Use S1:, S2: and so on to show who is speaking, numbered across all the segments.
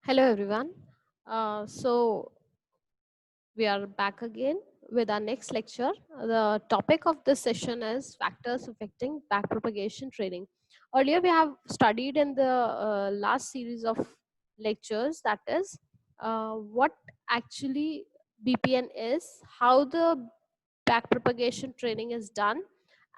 S1: Hello everyone. So we are back again with our next lecture. The topic of this session is factors affecting backpropagation training. Earlier we have studied in the last series of lectures, that is what actually BPN is, how the backpropagation training is done,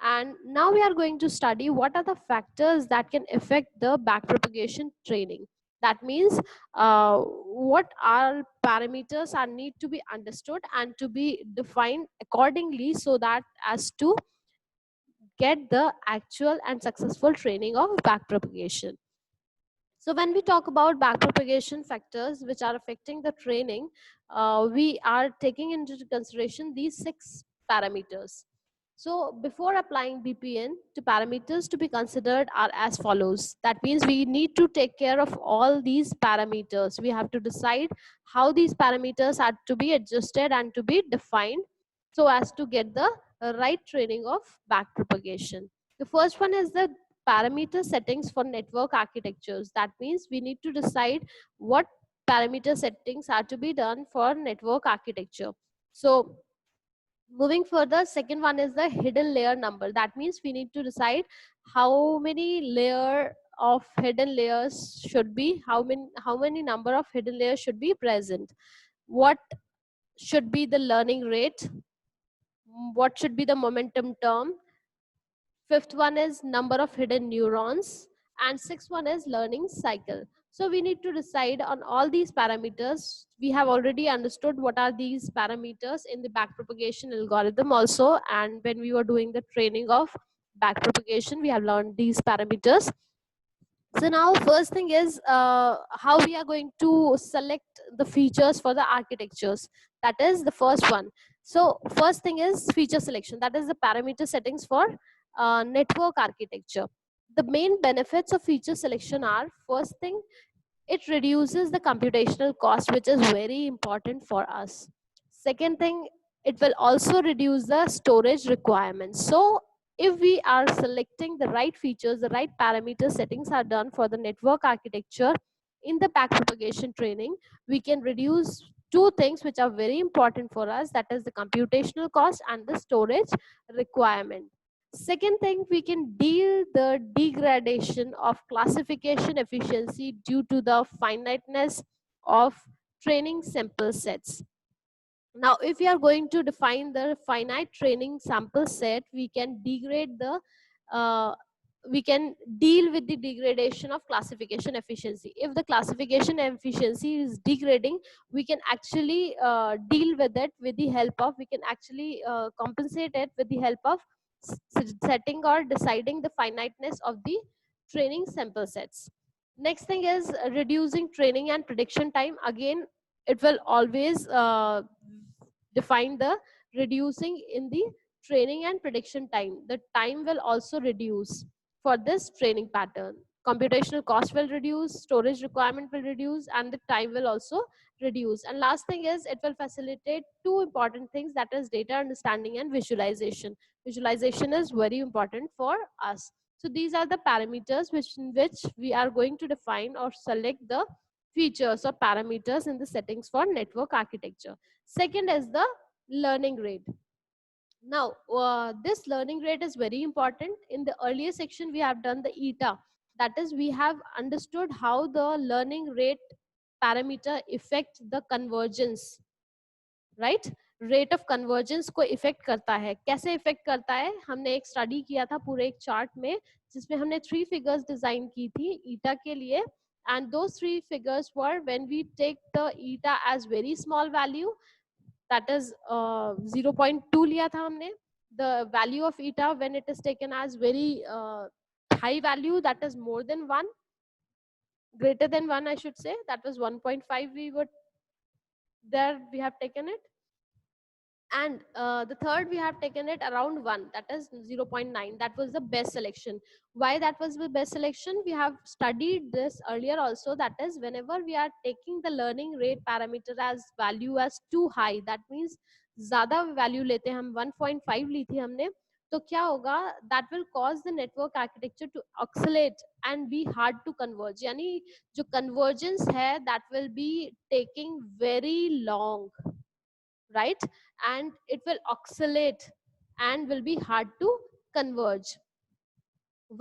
S1: and now we are going to study what are the factors that can affect the backpropagation training. That means what are parameters are need to be understood and to be defined accordingly, so that as to get the actual and successful training of backpropagation. So when we talk about backpropagation factors which are affecting the training, we are taking into consideration these 6 parameters. So before applying BPN, the parameters to be considered are as follows. That means we need to take care of all these parameters. We have to decide how these parameters are to be adjusted and to be defined so as to get the right training of backpropagation. The first one is the parameter settings for network architectures. That means we need to decide what parameter settings are to be done for network architecture. So moving further, second one is the hidden layer number. That means we need to decide how many layer of hidden layers should be, how many number of hidden layers should be present, what should be the learning rate, what should be the momentum term. Fifth one is number of hidden neurons, and sixth one is learning cycle. So we need to decide on all these parameters. We have already understood what are these parameters in the backpropagation algorithm also, and when we were doing the training of backpropagation we have learned these parameters. So now first thing is how we are going to select the features for the architectures. That is the first one. So first thing is feature selection. That is the parameter settings for network architecture. The main benefits of feature selection are, first thing, it reduces the computational cost, which is very important for us. Second thing, it will also reduce the storage requirements. So if we are selecting the right features, the right parameter settings are done for the network architecture in the backpropagation training, we can reduce two things which are very important for us, that is the computational cost and the storage requirement. Second thing, we can deal the degradation of classification efficiency due to the finiteness of training sample sets. Now, if we are going to define the finite training sample set, we can degrade the uh, we can deal with the degradation of classification efficiency. If the classification efficiency is degrading, we can actually deal with it with the help of, we can actually compensate it with the help of setting or deciding the finiteness of the training sample sets. Next thing is reducing training and prediction time. Again, it will always define the reducing in the training and prediction time. The time will also reduce for this training pattern. Computational cost will reduce, storage requirement will reduce, and the time will also reduce. And last thing is it will facilitate two important things, that is data understanding and visualization. Visualization is very important for us. So these are the parameters which we are going to define or select the features or parameters in the settings for network architecture. Second is the learning rate. Now, this learning rate is very important. In the earlier section, we have done the ETA. That is, we have understood how the learning rate parameter affect the convergence, right. Rate of convergence को effect करता है. कैसे effect करता है, हमने एक study किया था पूरे एक चार्ट में, जिसमें हमने 3 फिगर्स डिजाइन की थी ईटा के लिए. And those 3 figures were when we take the eta as very small value, that is 0.2 लिया था हमने. The value of eta when it is taken as very high value, that is more than 1, greater than 1 I should say, that was 1.5 we were there, we have taken it. And the third we have taken it around 1, that is 0.9. That was the best selection. Why that was the best selection? We have studied this earlier also, that is whenever we are taking the learning rate parameter as value as too high, that means ज़्यादा value लेते हैं हम, 1.5 ली थी हमने, तो क्या होगा, that will cause the network architecture to oscillate and be hard to converge, यानी जो कन्वर्जेंस है that will be taking very long, right? And it will oscillate and will be hard to converge.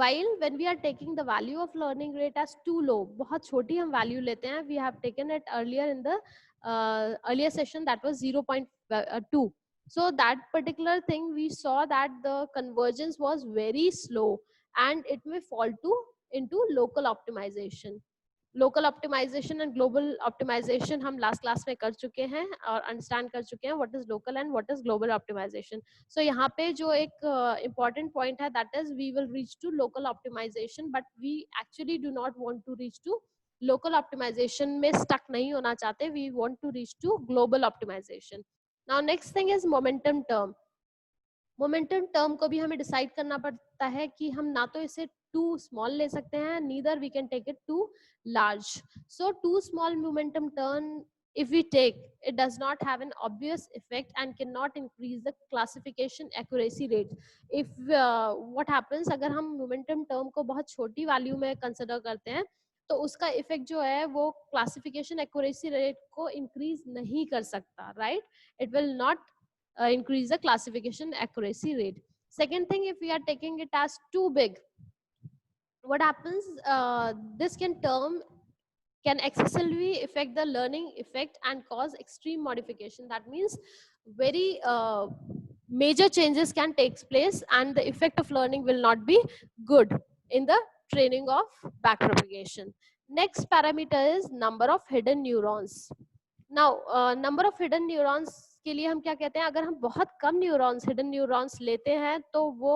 S1: While when we are taking the value of learning rate as too low, बहुत छोटी हम value लेते हैं, we have taken it earlier in the earlier session, that was 0.2. So that particular thing we saw that the convergence was very slow and it may fall to into local optimization. Local optimization and global optimization हम last class में कर चुके हैं और understand कर चुके हैं what is local and what is global optimization. So यहाँ पे जो एक इम्पॉर्टेंट पॉइंट है that is we will reach to local optimization, but we actually do not want to reach to local optimization में stuck नहीं होना चाहते, we want to reach to global optimization. Now next thing is momentum term. Momentum term को भी हमें decide करना पड़ता है कि हम ना तो इसे टू स्मॉल ले सकते हैं, neither we can take it too large. So too small momentum turn, if we take, it does not have an obvious effect and cannot increase the classification accuracy rate. If what happens, अगर हम momentum term को बहुत छोटी value में consider करते हैं तो उसका इफेक्ट जो है वो क्लासिफिकेशन एक्यूरेसी रेट को इंक्रीज नहीं कर सकता, right? It will not increase the classification accuracy rate. Second thing, if we are taking it as too big, what happens, this can excessively affect the learning effect and cause extreme modification. That means very major changes can take place and the effect of learning will not be good in the training of backpropagation. Next parameter is number of hidden neurons. Now number of hidden neurons के लिए हम क्या कहते हैं, अगर हम बहुत कम neurons hidden neurons लेते हैं तो वो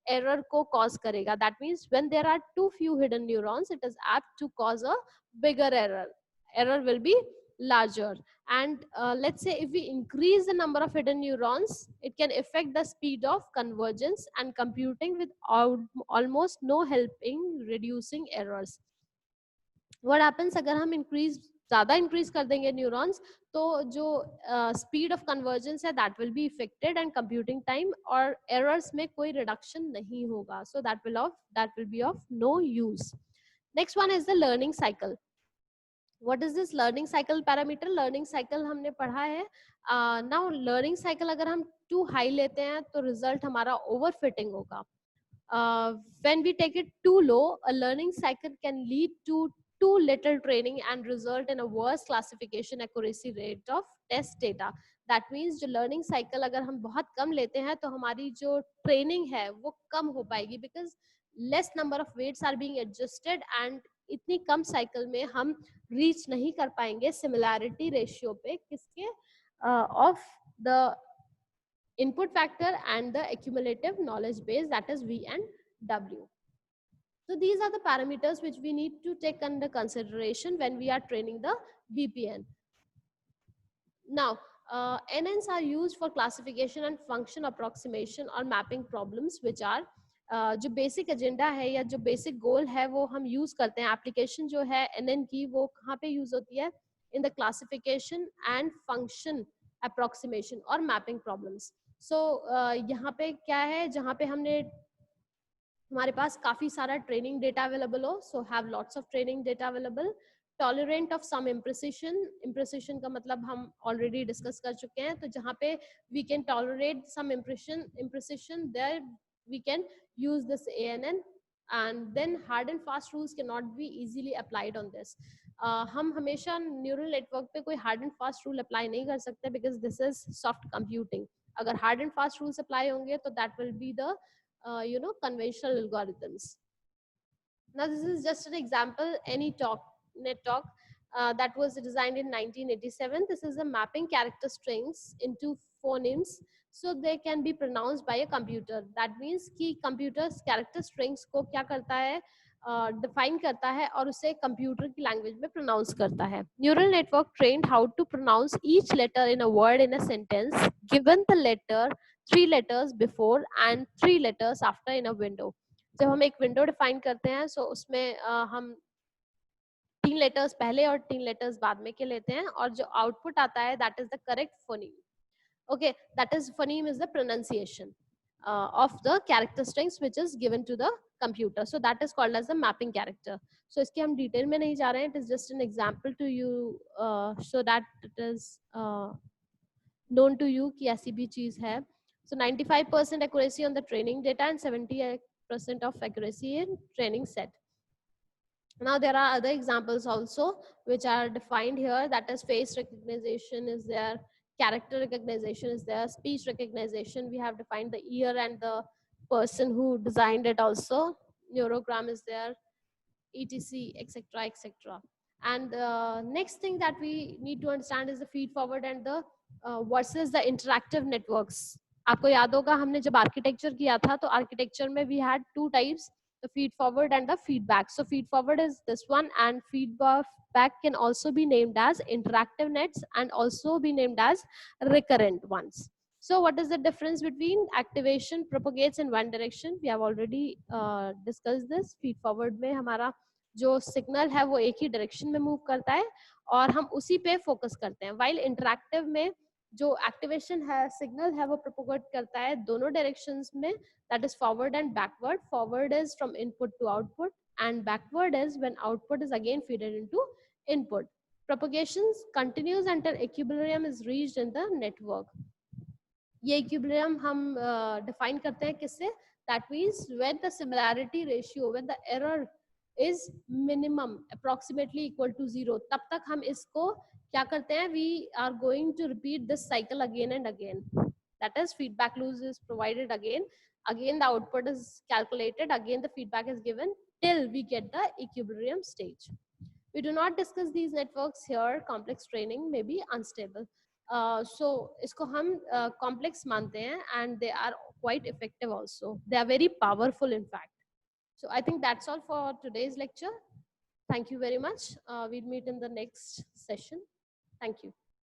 S1: एरर को कॉज करेगा. That means when there are too few hidden neurons it is apt to cause a bigger error will be larger. And let's say if we increase the number of hidden neurons, it can affect the speed of convergence and computing with almost no helping reducing errors. What happens, अगर हम ज़्यादा increase कर देंगे neurons तो जो speed of convergence है that will be affected and computing time और errors में कोई रिडक्शन नहीं होगा. So that will be of no use. Next one is the learning cycle. What is this learning cycle parameter? Learning cycle हमने पढ़ा है. Now learning cycle अगर हम टू हाई लेते हैं तो रिजल्ट हमारा ओवर फिटिंग होगा. When we take it too low, a learning cycle can lead to too little training and result in a worse classification accuracy rate of test data. That means जो learning cycle अगर हम बहुत कम लेते हैं तो हमारी जो training है वो कम हो पाएगी because less number of weights are being adjusted and इतनी कम cycle में हम reach नहीं कर पाएंगे similarity ratio पे किसके of the input factor and the accumulative knowledge base, that is V and W. So these are the parameters which we need to take under consideration when we are training the BPN. Now, NNs are used for classification and function approximation or mapping problems which are जो basic agenda है या जो basic goal है वो हम use करते हैं. Application जो है एनएन की वो कहाँ पे यूज होती है? In the classification and function approximation और मैपिंग प्रॉब्लम्स. सो यहाँ पे क्या है, जहाँ पे हमारे पास काफी सारा ट्रेनिंग डेटा अवेलेबल हो. So have lots of training data available. Tolerant of some imprecision. Imprecision का मतलब हम ऑलरेडी डिस्कस कर चुके हैं. तो जहाँ पे we can tolerate some imprecision there we can use this ANN, and then hard and fast rules cannot be easily applied on this. हम हमेशा न्यूरल नेटवर्क पे कोई hard and fast rule apply नहीं कर सकते because this is soft computing. अगर hard and fast rules apply होंगे तो that will be the conventional algorithms. Now this is just an example, NetTalk that was designed in 1987. This is a mapping character strings into phonemes so they can be pronounced by a computer. That means कि computers character strings को क्या करता है, define करता है और उसे computer की लैंग्वेज में प्रोनाउंस करता है. Neural network trained how to pronounce each letter in a word in a sentence given the letter 3 letters before and 3 letters after in a window. जब हम एक विंडो डिफाइन करते हैं सो उसमें हम 3 लेटर्स पहले और 3 लेटर्स बाद में के लेते हैं और जो आउटपुट आता है that is the correct phoneme. Okay, that is phoneme is the pronunciation. of the character strings which is given to the computer. So that is called as the mapping character. So इसके हम detail में नहीं जा रहे हैं. It is just an example to you so that it is known to you कि ऐसी भी चीज है. So 95% accuracy on the training data and 70% of accuracy in training set. Now there are other examples also which are defined here, that is face recognition is there, character recognition is there, speech recognition, we have defined the ear and the person who designed it also, neurogram is there, etc, etc, etc. And the next thing that we need to understand is the feed forward and the versus the interactive networks. आपको याद होगा हमने जब architecture किया था तो architecture में we had two types, the feed forward and the feedback. So feed forward is this one, and feedback can also be named as interactive nets and also be named as recurrent ones. So what is the difference between activation propagates in one direction? We have already discussed this. Feed forward में हमारा जो signal है वो एक ही direction में move करता है और हम उसी पे फोकस करते हैं. वाइल इंटरैक्टिव में जो एक्टिवेशन है सिग्नल है वो प्रोपोगेट करता है दोनों डायरेक्शंस में, that is forward and backward. Forward is from input to output and backward is when output is again fed into input. Propagation continues until equilibrium is reached in the network. ये equilibrium हम define करते हैं किससे? That means when the similarity ratio, when the error is minimum approximately equal to 0, तब तक हम इसको क्या करते हैं? We are going to repeat this cycle again and again. That is feedback loop is provided again the output is calculated, again the feedback is given till we get the equilibrium stage. We do not discuss these networks here. Complex training may be unstable. So इसको हम complex मानते हैं and they are quite effective also. They are very powerful in fact. So I think that's all for today's lecture. Thank you very much. We'll meet in the next session. Thank you.